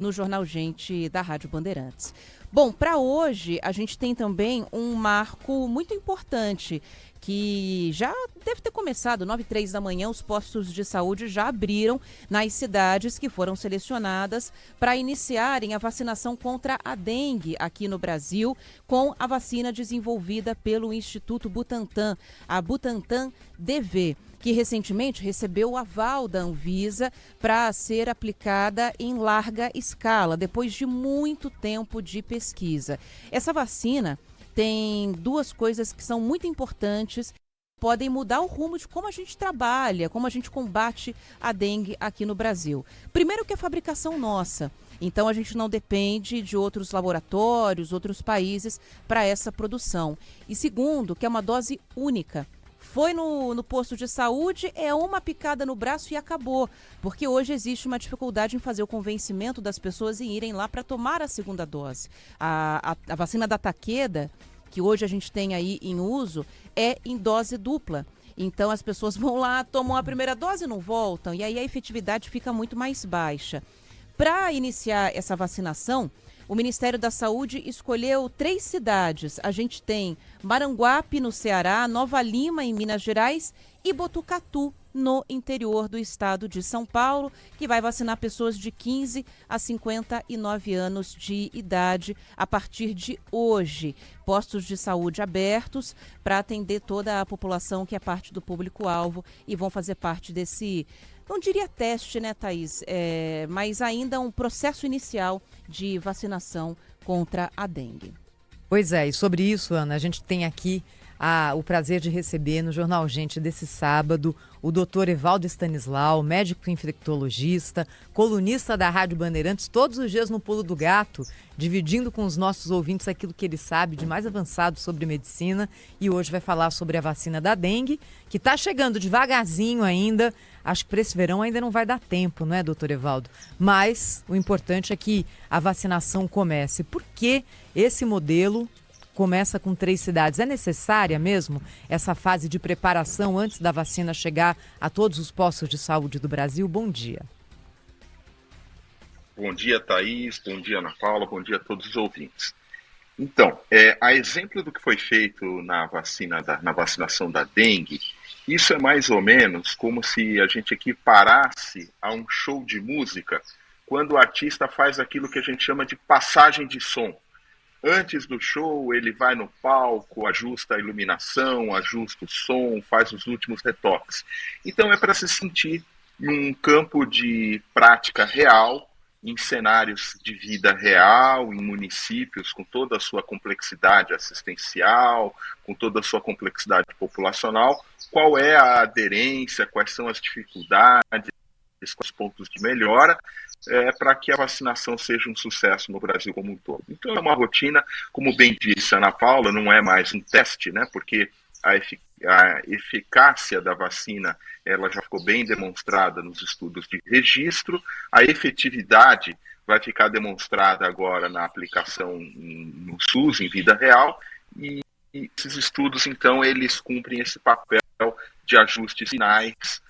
no Jornal Gente da Rádio Bandeirantes. Bom, para hoje a gente tem também um marco muito importante que já deve ter começado, 9h03 da manhã, os postos de saúde já abriram nas cidades que foram selecionadas para iniciarem a vacinação contra a dengue aqui no Brasil, com a vacina desenvolvida pelo Instituto Butantan, a Butantan DV, que recentemente recebeu o aval da Anvisa para ser aplicada em larga escala, depois de muito tempo de pesquisa. Essa vacina tem duas coisas que são muito importantes, podem mudar o rumo de como a gente trabalha, como a gente combate a dengue aqui no Brasil. Primeiro que a fabricação nossa. Então a gente não depende de outros laboratórios, outros países para essa produção. E segundo, que é uma dose única. Foi no posto de saúde, é uma picada no braço e acabou. Porque hoje existe uma dificuldade em fazer o convencimento das pessoas em irem lá para tomar a segunda dose. A vacina da Takeda, que hoje a gente tem aí em uso, é em dose dupla. Então as pessoas vão lá, tomam a primeira dose e não voltam. E aí a efetividade fica muito mais baixa. Para iniciar essa vacinação, o Ministério da Saúde escolheu 3 cidades. A gente tem Maranguape, no Ceará, Nova Lima, em Minas Gerais, e Botucatu, no interior do estado de São Paulo, que vai vacinar pessoas de 15 a 59 anos de idade a partir de hoje. Postos de saúde abertos para atender toda a população que é parte do público-alvo e vão fazer parte desse, não diria teste, né, Thaís? Mas ainda um processo inicial de vacinação contra a dengue. Pois é, e sobre isso, Ana, a gente tem aqui o prazer de receber no Jornal Gente desse sábado o doutor Evaldo Stanislau, médico infectologista, colunista da Rádio Bandeirantes, todos os dias no Pulo do Gato, dividindo com os nossos ouvintes aquilo que ele sabe de mais avançado sobre medicina, e hoje vai falar sobre a vacina da dengue, que está chegando devagarzinho ainda. Acho que para esse verão ainda não vai dar tempo, não é, doutor Evaldo? Mas o importante é que a vacinação comece. Por que esse modelo começa com 3 cidades? É necessária mesmo essa fase de preparação antes da vacina chegar a todos os postos de saúde do Brasil? Bom dia. Bom dia, Thaís. Bom dia, Ana Paula. Bom dia a todos os ouvintes. Então, a exemplo do que foi feito na vacinação da dengue, isso é mais ou menos como se a gente equiparasse a um show de música quando o artista faz aquilo que a gente chama de passagem de som. Antes do show, ele vai no palco, ajusta a iluminação, ajusta o som, faz os últimos retoques. Então é para se sentir num campo de prática real, em cenários de vida real, em municípios com toda a sua complexidade assistencial, com toda a sua complexidade populacional, qual é a aderência, quais são as dificuldades, quais os pontos de melhora, para que a vacinação seja um sucesso no Brasil como um todo. Então é uma rotina, como bem disse a Ana Paula, não é mais um teste, né, porque a eficácia da vacina ela já ficou bem demonstrada nos estudos de registro, a efetividade vai ficar demonstrada agora na aplicação no SUS, em vida real, e esses estudos, então, eles cumprem esse papel de ajustes finais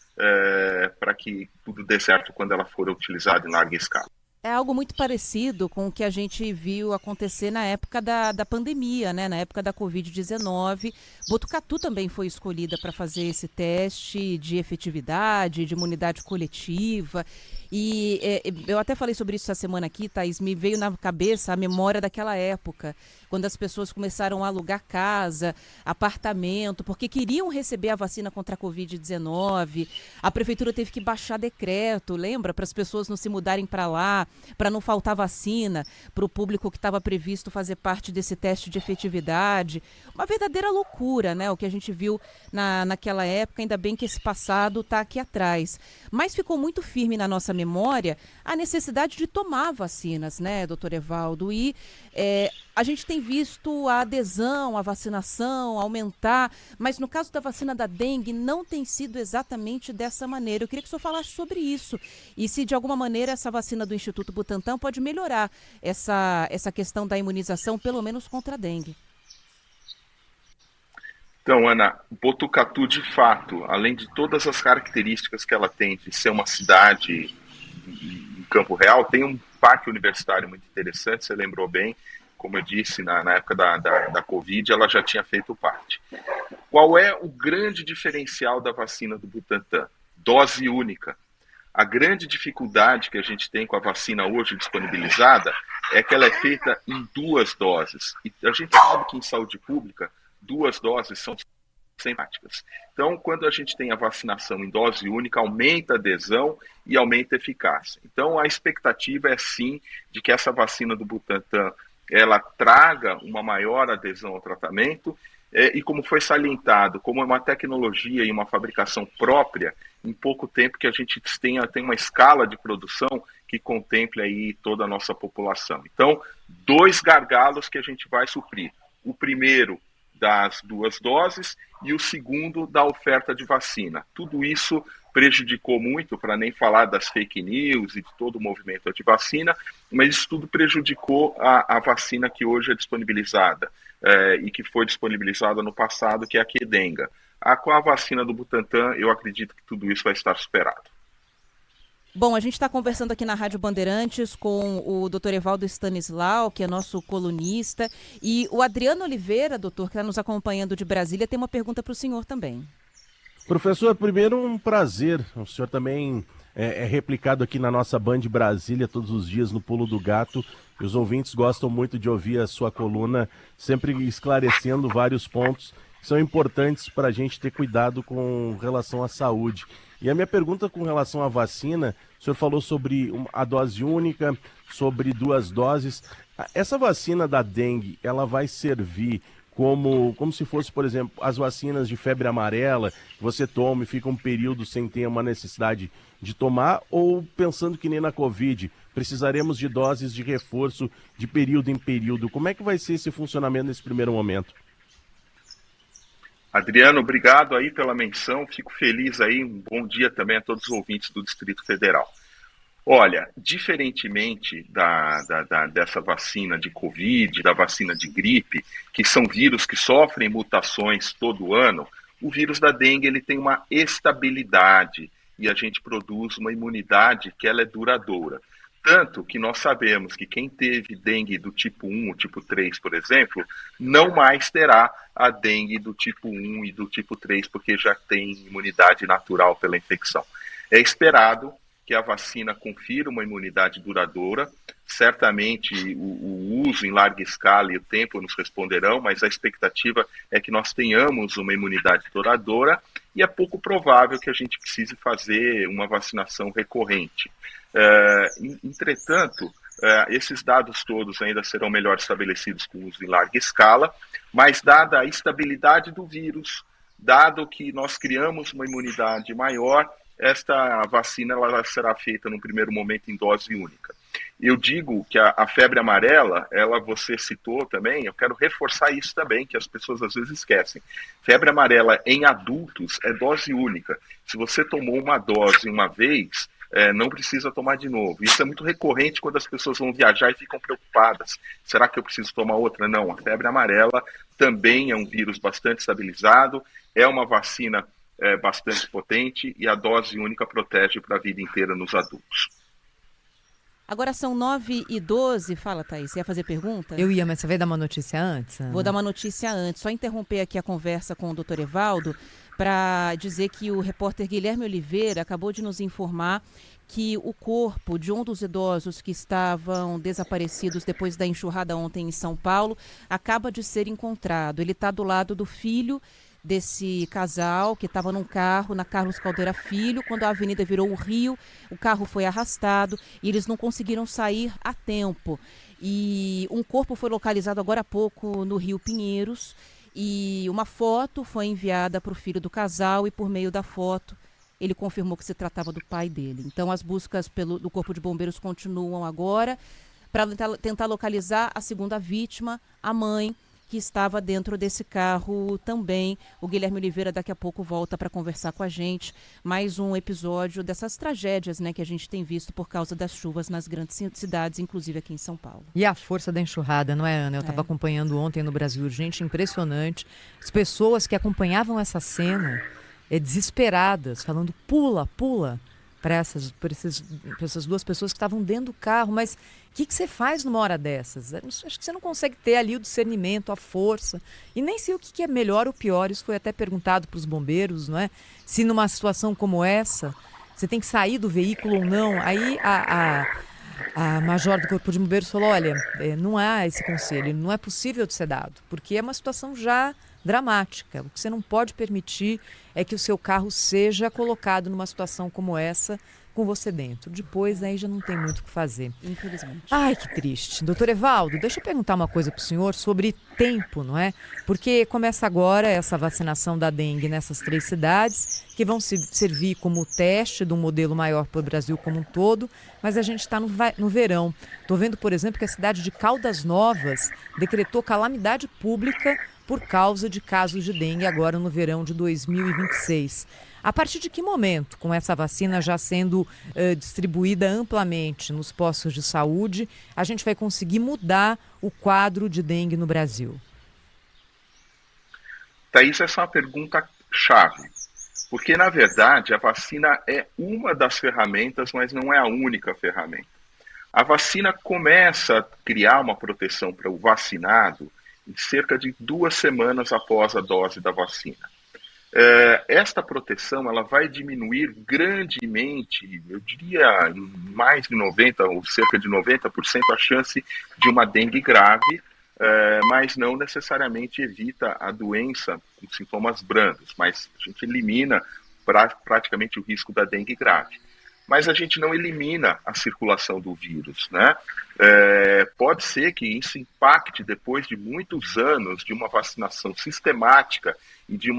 para que tudo dê certo quando ela for utilizada em larga escala. É algo muito parecido com o que a gente viu acontecer na época da pandemia, né? Na época da Covid-19. Botucatu também foi escolhida para fazer esse teste de efetividade, de imunidade coletiva. E eu até falei sobre isso essa semana aqui, Thaís, me veio na cabeça a memória daquela época, quando as pessoas começaram a alugar casa, apartamento, porque queriam receber a vacina contra a Covid-19. A prefeitura teve que baixar decreto, lembra? Para as pessoas não se mudarem para lá, para não faltar vacina para o público que estava previsto fazer parte desse teste de efetividade. Uma verdadeira loucura, né? O que a gente viu naquela época, ainda bem que esse passado está aqui atrás. Mas ficou muito firme na nossa memória a necessidade de tomar vacinas, né, doutor Evaldo? E a gente tem visto a adesão à vacinação aumentar, mas no caso da vacina da dengue não tem sido exatamente dessa maneira. Eu queria que o senhor falasse sobre isso e se de alguma maneira essa vacina do Instituto Butantan pode melhorar essa questão da imunização, pelo menos contra a dengue. Então, Ana, Botucatu, de fato, além de todas as características que ela tem de ser uma cidade em campo real, tem parque universitário muito interessante, você lembrou bem, como eu disse, na época da Covid, ela já tinha feito parte. Qual é o grande diferencial da vacina do Butantan? Dose única. A grande dificuldade que a gente tem com a vacina hoje disponibilizada é que ela é feita em 2 doses. E a gente sabe que em saúde pública, 2 doses são sistemáticas. Então, quando a gente tem a vacinação em dose única, aumenta a adesão e aumenta a eficácia. Então, a expectativa é sim de que essa vacina do Butantan ela traga uma maior adesão ao tratamento e como foi salientado, como é uma tecnologia e uma fabricação própria, em pouco tempo que a gente tem uma escala de produção que contemple aí toda a nossa população. Então, 2 gargalos que a gente vai suprir. O primeiro das 2 doses e o segundo da oferta de vacina. Tudo isso prejudicou muito, para nem falar das fake news e de todo o movimento anti-vacina, mas isso tudo prejudicou a vacina que hoje é disponibilizada e que foi disponibilizada no passado, que é a Qdenga. Com a vacina do Butantan, eu acredito que tudo isso vai estar superado. Bom, a gente está conversando aqui na Rádio Bandeirantes com o Dr. Evaldo Stanislau, que é nosso colunista, e o Adriano Oliveira, doutor, que está nos acompanhando de Brasília, tem uma pergunta para o senhor também. Professor, primeiro um prazer, o senhor também é replicado aqui na nossa Band Brasília todos os dias no Pulo do Gato, e os ouvintes gostam muito de ouvir a sua coluna, sempre esclarecendo vários pontos que são importantes para a gente ter cuidado com relação à saúde. E a minha pergunta com relação à vacina, o senhor falou sobre a dose única, sobre 2 doses. Essa vacina da dengue, ela vai servir como se fosse, por exemplo, as vacinas de febre amarela, que você toma e fica um período sem ter uma necessidade de tomar, ou pensando que nem na Covid, precisaremos de doses de reforço de período em período? Como é que vai ser esse funcionamento nesse primeiro momento? Adriano, obrigado aí pela menção, fico feliz aí, um bom dia também a todos os ouvintes do Distrito Federal. Olha, diferentemente dessa vacina de Covid, da vacina de gripe, que são vírus que sofrem mutações todo ano, o vírus da dengue ele tem uma estabilidade e a gente produz uma imunidade que ela é duradoura. Tanto que nós sabemos que quem teve dengue do tipo 1, tipo 3, por exemplo, não mais terá a dengue do tipo 1 e do tipo 3, porque já tem imunidade natural pela infecção. É esperado que a vacina confira uma imunidade duradoura. Certamente o uso em larga escala e o tempo nos responderão, mas a expectativa é que nós tenhamos uma imunidade duradoura e é pouco provável que a gente precise fazer uma vacinação recorrente. Entretanto, esses dados todos ainda serão melhor estabelecidos com uso em larga escala, mas dada a estabilidade do vírus, dado que nós criamos uma imunidade maior, esta vacina ela será feita no primeiro momento em dose única. Eu digo que a febre amarela, você citou também, eu quero reforçar isso também, que as pessoas às vezes esquecem. Febre amarela em adultos é dose única. Se você tomou uma dose uma vez, não precisa tomar de novo. Isso é muito recorrente quando as pessoas vão viajar e ficam preocupadas. Será que eu preciso tomar outra? Não, a febre amarela também é um vírus bastante estabilizado, é uma vacina bastante potente e a dose única protege para a vida inteira nos adultos. Agora são 9h12. Fala, Thaís, você ia fazer pergunta? Eu ia, mas você vai dar uma notícia antes? Ana? Vou dar uma notícia antes. Só interromper aqui a conversa com o Dr. Evaldo para dizer que o repórter Guilherme Oliveira acabou de nos informar que o corpo de um dos idosos que estavam desaparecidos depois da enxurrada ontem em São Paulo acaba de ser encontrado. Ele está do lado do filho desse casal que estava num carro na Carlos Caldeira Filho. Quando a avenida virou um rio, o carro foi arrastado e eles não conseguiram sair a tempo. E um corpo foi localizado agora há pouco no Rio Pinheiros e uma foto foi enviada para o filho do casal e por meio da foto ele confirmou que se tratava do pai dele. Então as buscas do Corpo de Bombeiros continuam agora para tentar localizar a segunda vítima, a mãe, que estava dentro desse carro também. O Guilherme Oliveira daqui a pouco volta para conversar com a gente. Mais um episódio dessas tragédias, né, que a gente tem visto por causa das chuvas nas grandes cidades, inclusive aqui em São Paulo. E a força da enxurrada, não é, Ana? Eu estava acompanhando ontem no Brasil Urgente, impressionante. As pessoas que acompanhavam essa cena, desesperadas, falando pula, pula. para essas duas pessoas que estavam dentro do carro, mas o que você faz numa hora dessas? Acho que você não consegue ter ali o discernimento, a força, e nem sei o que é melhor ou pior. Isso foi até perguntado para os bombeiros, não é? Se numa situação como essa, você tem que sair do veículo ou não. Aí a major do Corpo de Bombeiros falou, olha, não há esse conselho, não é possível de ser dado, porque é uma situação já dramática. O que você não pode permitir é que o seu carro seja colocado numa situação como essa, com você dentro. Depois, aí já não tem muito o que fazer. Infelizmente. Ai, que triste. Doutor Evaldo, deixa eu perguntar uma coisa para o senhor sobre tempo, não é? Porque começa agora essa vacinação da dengue nessas 3 cidades, que vão servir como teste de um modelo maior para o Brasil como um todo, mas a gente está no verão. Estou vendo, por exemplo, que a cidade de Caldas Novas decretou calamidade pública por causa de casos de dengue agora no verão de 2026. A partir de que momento, com essa vacina já sendo distribuída amplamente nos postos de saúde, a gente vai conseguir mudar o quadro de dengue no Brasil? Thaís, essa é uma pergunta chave, porque, na verdade, a vacina é uma das ferramentas, mas não é a única ferramenta. A vacina começa a criar uma proteção para o vacinado em cerca de 2 semanas após a dose da vacina. Esta proteção ela vai diminuir grandemente, eu diria em mais de 90% ou cerca de 90% a chance de uma dengue grave, mas não necessariamente evita a doença com sintomas brandos, mas a gente elimina praticamente o risco da dengue grave. Mas a gente não elimina a circulação do vírus, né? Pode ser que isso impacte depois de muitos anos de uma vacinação sistemática e de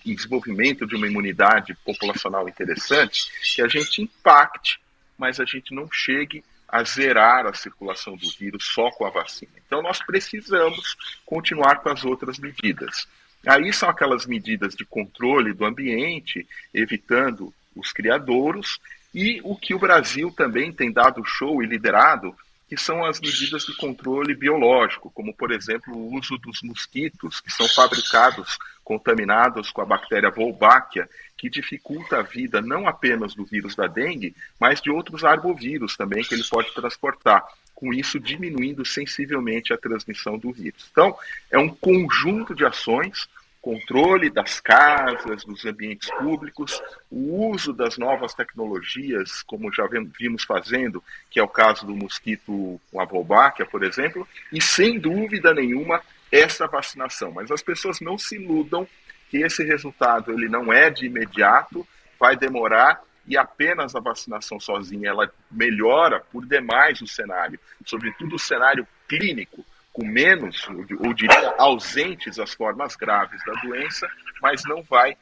desenvolvimento de uma imunidade populacional interessante, que a gente impacte, mas a gente não chegue a zerar a circulação do vírus só com a vacina. Então nós precisamos continuar com as outras medidas. Aí são aquelas medidas de controle do ambiente, evitando os criadouros, e o que o Brasil também tem dado show e liderado, que são as medidas de controle biológico, como, por exemplo, o uso dos mosquitos, que são fabricados contaminados com a bactéria Wolbachia, que dificulta a vida não apenas do vírus da dengue, mas de outros arbovírus também que ele pode transportar, com isso diminuindo sensivelmente a transmissão do vírus. Então, é um conjunto de ações, controle das casas, dos ambientes públicos, o uso das novas tecnologias, como já vimos fazendo, que é o caso do mosquito com a Wolbachia, por exemplo, e sem dúvida nenhuma essa vacinação. Mas as pessoas não se iludam que esse resultado ele não é de imediato, vai demorar, e apenas a vacinação sozinha ela melhora por demais o cenário, sobretudo o cenário clínico, com menos, ou diria, ausentes as formas graves da doença, mas não vai,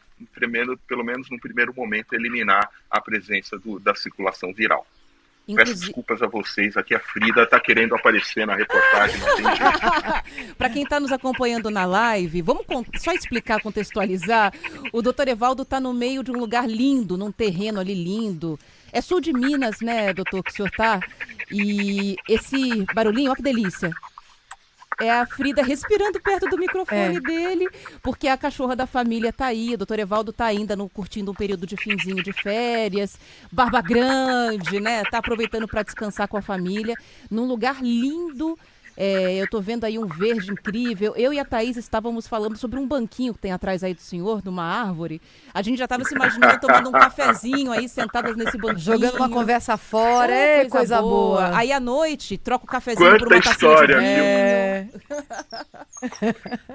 pelo menos no primeiro momento, eliminar a presença da circulação viral. Peço desculpas a vocês, aqui a Frida está querendo aparecer na reportagem, não tem jeito. Para quem está nos acompanhando na live, vamos só explicar, contextualizar. O doutor Evaldo está no meio de um lugar lindo, num terreno ali lindo. É sul de Minas, né, doutor, que o senhor está? E esse barulhinho, olha que delícia. É a Frida respirando perto do microfone dele, porque a cachorra da família tá aí, o doutor Evaldo tá ainda curtindo um período de finzinho de férias, barba grande, né? Tá aproveitando para descansar com a família, num lugar lindo. Eu tô vendo aí um verde incrível. Eu e a Thaís estávamos falando sobre um banquinho que tem atrás aí do senhor, numa árvore. A gente já estava se imaginando tomando um cafezinho aí, sentadas nesse banquinho. Jogando uma conversa fora, coisa boa. Aí à noite, troca o cafezinho por uma tacinha de vinho.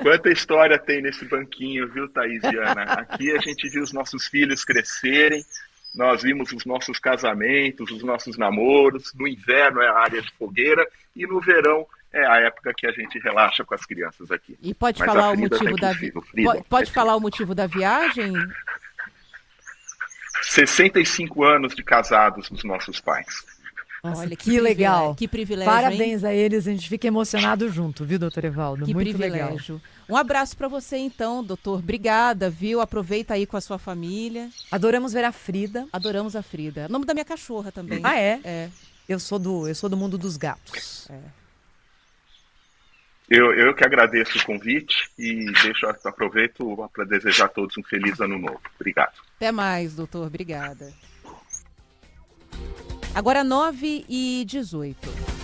Quanta história tem nesse banquinho, viu, Thaís e Ana? Aqui a gente viu os nossos filhos crescerem, nós vimos os nossos casamentos, os nossos namoros. No inverno é a área de fogueira e no verão é a época que a gente relaxa com as crianças aqui. E pode falar o motivo da pode falar o motivo da viagem? 65 anos de casados dos nossos pais. Nossa, olha, que legal. Que privilégio, parabéns a eles, a gente fica emocionado junto, viu, doutor Evaldo? Que muito privilégio. Legal. Um abraço para você então, doutor. Obrigada, viu? Aproveita aí com a sua família. Adoramos ver a Frida. Adoramos a Frida. O nome da minha cachorra também. Ah, é? É. Eu sou do mundo dos gatos. Eu que agradeço o convite e aproveito para desejar a todos um feliz ano novo. Obrigado. Até mais, doutor. Obrigada. Agora 9h18.